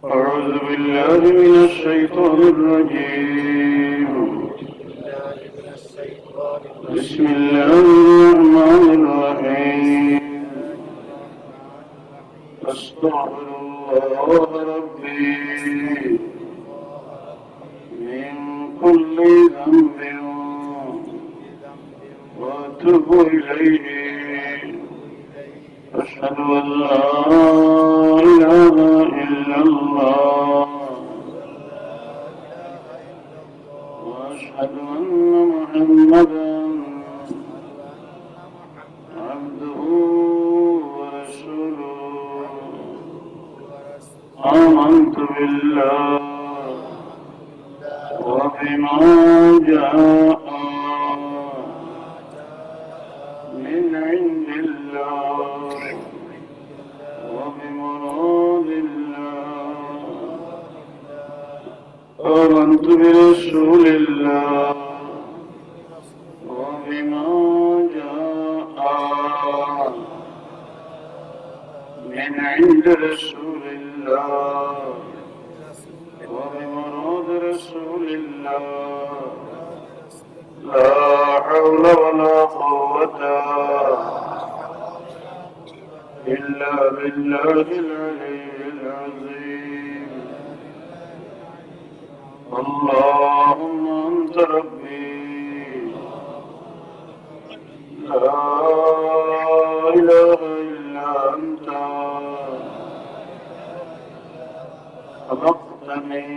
أعوذ بالله من الشيطان الرجيم. بسم الله الرحمن الرحيم. أستغفر الله ربي من كل ذنب وأتوب إليه. أشهد أن لا إله إلا الله وأشهد أن محمدا عبده ورسوله. آمنت بالله وبما جاء من عند الله وبمراد الله. آمنت برسول الله وبما جاء من عند رسول الله وبمراد رسول الله. لا حول ولا قوة إلا بالله العلي العظيم. اللهم أنت ربي لا إله إلا أنت. خلقتني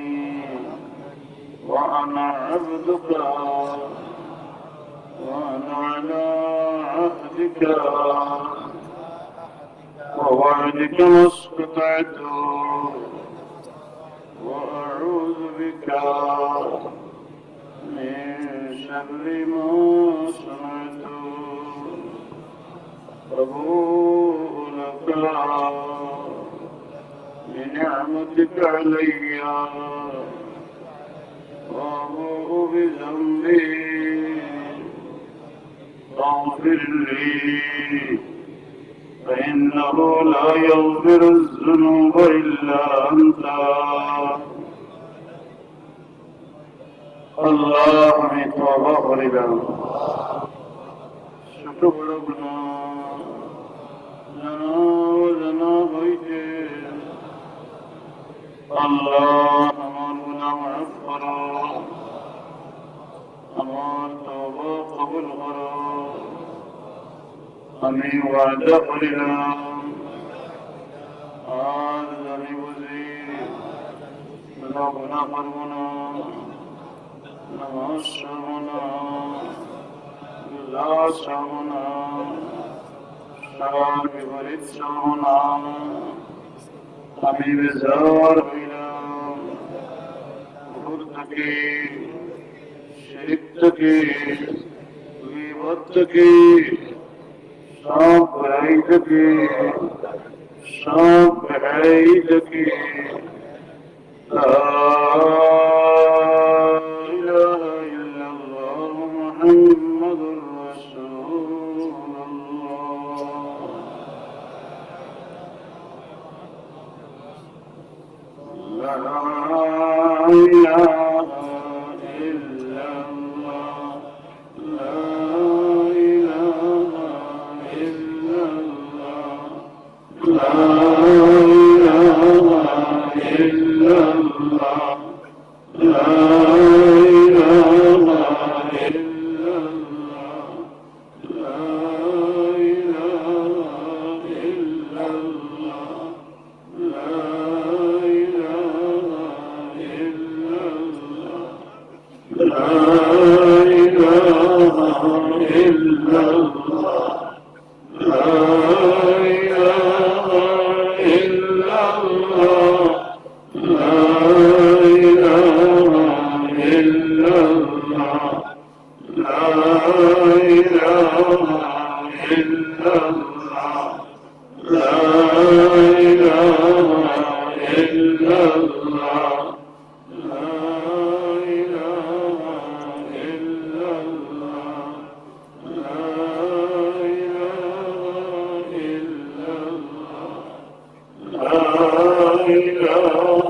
وأنا عبدك وأنا على عهدك ووعدك ما استطعت وأعوذ بك من شر ما صنعت. أبوء لك بنعمتك علي وأبوء بذنبي فاغفر لي فإنه لا يغفر الذنوب إلا أنت. الله আমি তওবা করিলাম ছোট বড় গুনাহ জানা হইতে। আল্লাহ আমার গুনাহ মাফ করো, আমার তওবা কবুল করো। আমি ওয়াদা করিলাম আর জানি বুঝি গুনাহ করব না, নামাজ ছাড়ব না, রোজা ছাড়ব না, সারা বিপরীত ছাড়ব না। আমি বেজার হইলাম ভুল থেকে, শিরক থেকে, গীবত থেকে, সব বুরাই থেকে, সব বেহাই থেকে। লা ইলাহা ইল্লাল্লাহ মুহাম্মাদুর রাসূলুল্লাহ। লা ইলাহা ইল্লাল্লাহ, লা ইলাহা ইল্লাল্লাহ, লা ইলাহা ইল্লাল্লাহ, লা ইলাহা ইল্লাল্লাহ, লা ইলাহা ইল্লাল্লাহ, লা ইলাহা ইল্লাল্লাহ, লা ইলাহা ইল্লাল্লাহ, লা ইলাহা ইল্লাল্লাহ, লা ইলাহা ইল্লাল্লাহ, লা ইলাহা ইল্লাল্লাহ, লা ইলাহা ইল্লাল্লাহ, লা ইলাহা ইল্লাল্লাহ, লা ইলাহা ইল্লাল্লাহ, লা ইলাহা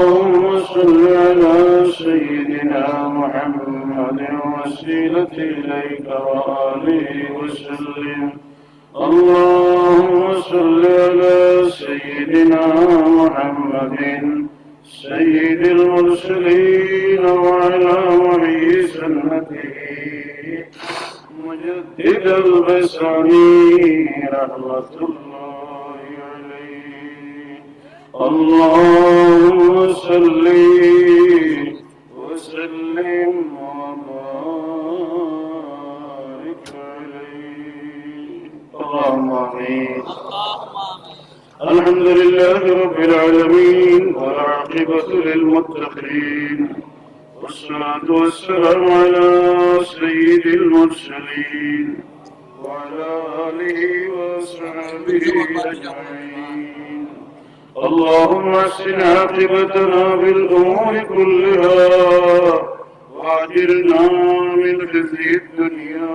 محمد وسيلة إليك وآله وسلم. اللهم صل على سيدنا محمد سيد المرسلين وعلى وحي سنته مجدد البشر رحمة الله عليه. اللهم صل وسلم وبارك عليه. اللهم آمين. الحمد لله رب العالمين والعاقبة للمتقين والصلاة والسلام على سيد المرسلين وعلى آله وصحبه أجمعين. اللهم احسن عاقبتنا بالأمور كلها وأجرنا من خزي الدنيا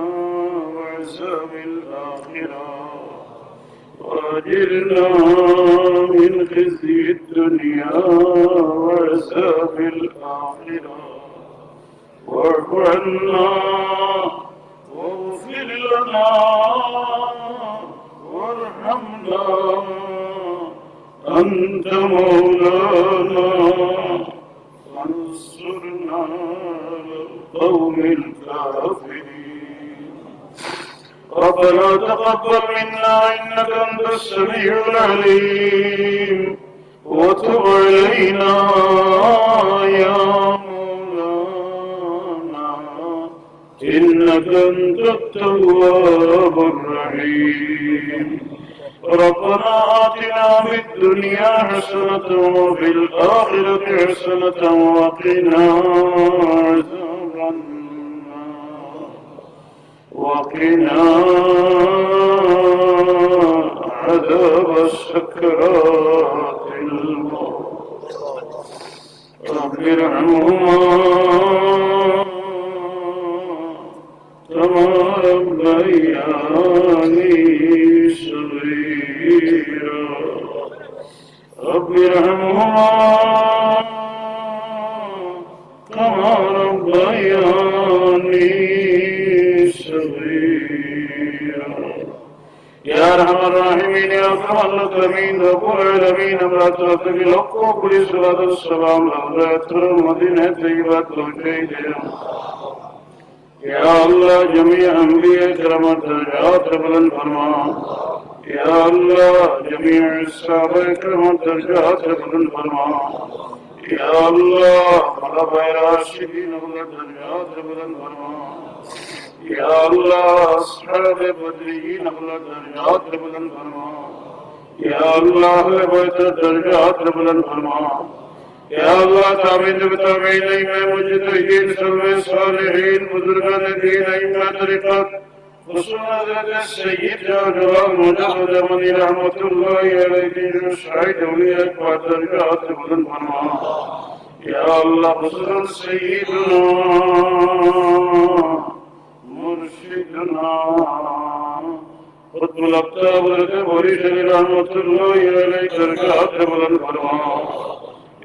وعذاب الآخرة وأجرنا من خزي الدنيا وعذاب الآخرة واعف عنا واغفر لنا وارحمنا أنت مولانا فانصرنا على القوم الكافرين. ربنا تقبل منا إنك أنت السميع العليم وتب علينا يا مولانا إنك أنت التواب الرحيم. ربنا آتنا في الدنيا حسنة وفي الآخرة حسنة وقنا عذاب النار وقنا عذاب السكرات الموت. رب ارحمهما كما ربياني صغيرا. رب ارحمهما كما ربياني صغيرا. يا أرحم الراحمين يا أكرم الأكرمين رب العالمين أمرات ربك الحق وكل صلاة والسلام على المدينة الطيبة والشهيدين. या अल्लाह जमीअ अंबिया करमत दर्जात बुलंद फरमा। या अल्लाह जमीअ सहाबा करमत दर्जात बुलंद फरमा। या अल्लाह खुलाफाए राशिदीन बुलंद दर्जात बुलंद फरमा। या अल्लाह असहाबे बदरीन बुलंद दर्जात बुलंद फरमा। या अल्लाह अहले बैत दर्जात बुलंद फरमा। या अल्लाह ताबीन ताबीन में मुजतहिदीन सर्वे सालिहीन बुजुर्गान दीन इम्मा तरीक़त खुसूसन हज़रत सय्यद जलाल मुजद्दिद मनी रहमतुल्लाहि अलैहि शाहिद औलिया का दर्जात बुलंद फरमा। या अल्लाह खुसूसन सय्यदना मुर्शिदना खुतबुल अक़ताब हज़रत बरीश रहमतुल्लाहि अलैहि दर्जात बुलंद फरमा।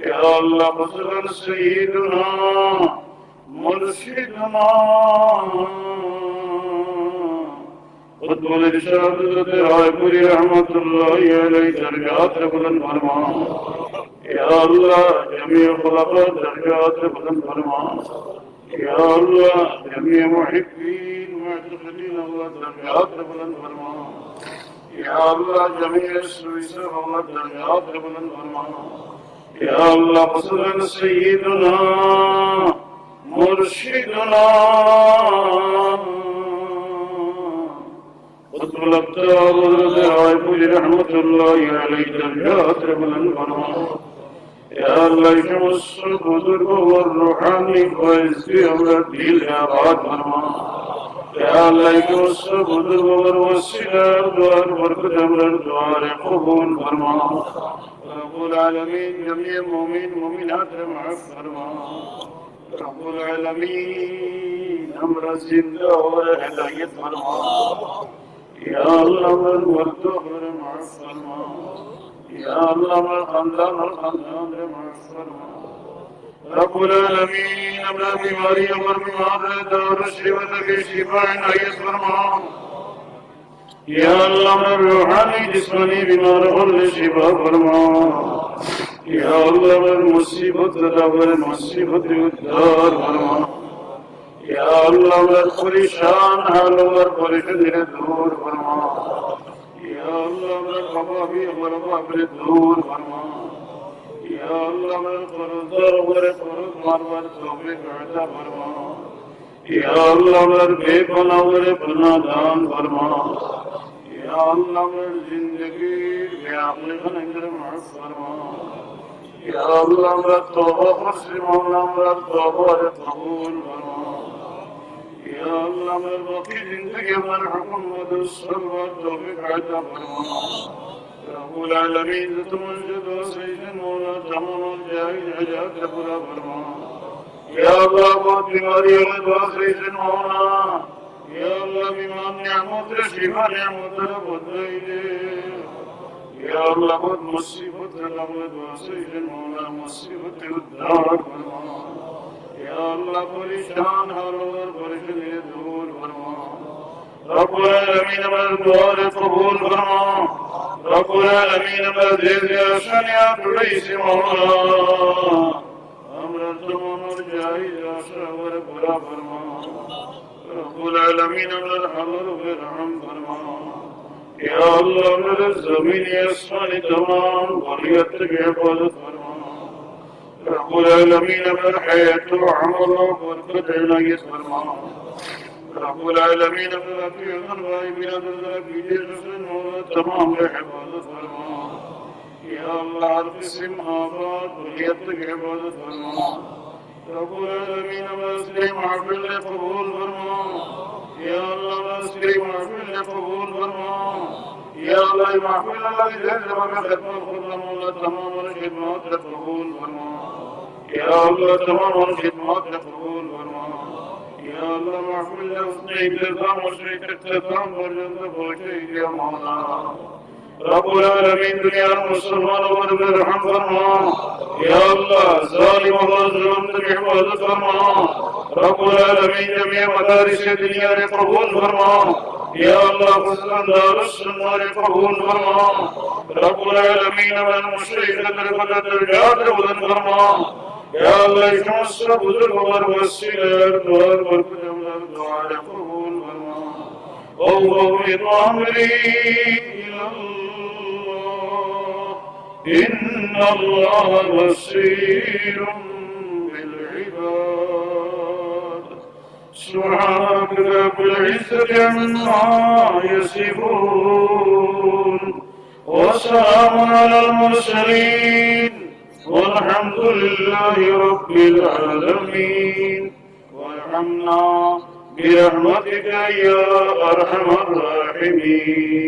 या अल्लाह खुसूसन सय्यदना मुर्शिदना खुतबुल इरशाद हज़रत रायपुरी रहमतुल्लाहि अलैहि दर्जात बुलंद फरमा। या अल्लाह जमीअ खुलफा दर्जात बुलंद फरमा। या अल्लाह जमीअ मुहिब्बीन मुअतक़दीन अल्लाह दर्जात बुलंद फरमा। या अल्लाह जमीअ सुइसा अल्लाह दर्जात बुलंद फरमा। या अल्लाह खुसूसन सय्यदना मुर्शिदना खुतबुल अक़ताब हज़रत रायपुरी रहमतुल्लाहि अलैहि दर्जात बुलंद फरमा। या अल्लाह शमस बुजुर्ग और रूहानी फैज़ की अमरत दिल आबाद फरमा। या अल्लाह शमस बुजुर्ग और वसीला दुआर बरकत अमरत दुआर कबूल फरमा। रब्बुल आलमीन जमीअ मोमिन मोमिनात माफ़ फरमा। रब्बुल आलमीन हमरा जिंदा और हिदायत फरमा। या अल्लाह मन वर्द और माफ़ फरमा। या अल्लाह मन खानदान और खानदान रे माफ़ फरमा। رب العالمین اپنا بیماریوں پر بیمار رہتا اور شفا کے شفا عنایت فرما یا اللہ اپنا روحانی جسمانی بیمار اور شفا فرما یا اللہ اپنا مصیبت ادھار فرما یا اللہ اپنا پریشان حالوں پر پریشانی دور فرما یا اللہ اپنا خفافی اپنے دور فرما یا اللہ میں قرضدار قرض مارور توفیق عطا فرما یا اللہ میں بے پناہ پناہ دان فرما یا اللہ میں زندگی بے عقل خنگر معاف فرما یا اللہ میں توبہ مسلم اللہ میں توبہ قبول فرما یا اللہ میں باقی زندگی میں حکومت الصبر توفیق عطا فرما رب العالمین تمجد وسیج مولا تمام الجاہد حجات پورا فرما یا اللہ بہت بیماری علد وسیج مولا یا اللہ بیمان نعمت شفا نعمت ربط دے یا اللہ بہت مصیبت علد وسیج مولا مصیبت ادھار فرما یا اللہ پریشان حالور پریشانی دور فرما رب العالمین من دعا قبول فرما رب العالمین مدد شنیات رئیس مولا امر تمام جائی جاشا ور برا فرما رب العالمین من حضر برحم فرما یا اللہ من زمین اسمان تمام ولیت کی حفاظت فرما رب العالمین من حیات و عمل و برکت عنایت فرما رب العالمین من رفیع الغائبین در بیجر تمام حفاظت فرما یا اللہ ہر قسم آباد ولیت کی حفاظت فرما رب العالمین مسئلہ محفل قبول فرما یا اللہ مسئلہ محفل قبول فرما یا اللہ محفل اللہ جل وعلا خدمت فرما تمام خدمات قبول فرما یا اللہ تمام خدمات قبول فرما یا اللہ محفل حسن اختتام و شریک اختتام برجند پہنچے یا مولا رب العالمین دنیا مسلمان و برحم فرما یا اللہ ظالم و مظلوم کی حفاظت فرما رب العالمین جميع مدارس دنیا نے قبول فرما یا اللہ فضلان دار السنہ نے قبول فرما رب العالمین من مشرک درفت درجات بلند فرما یا اللہ شمس بزرگ اور وسیلہ دعا برکت جملہ دعا قبول فرما قوم امری ان اللہ بصیر بالعباد سبحانك رب العزة عما يصفون وسلام على المرسلين والحمد لله رب العالمين وارحمنا برحمتك يا أرحم الراحمين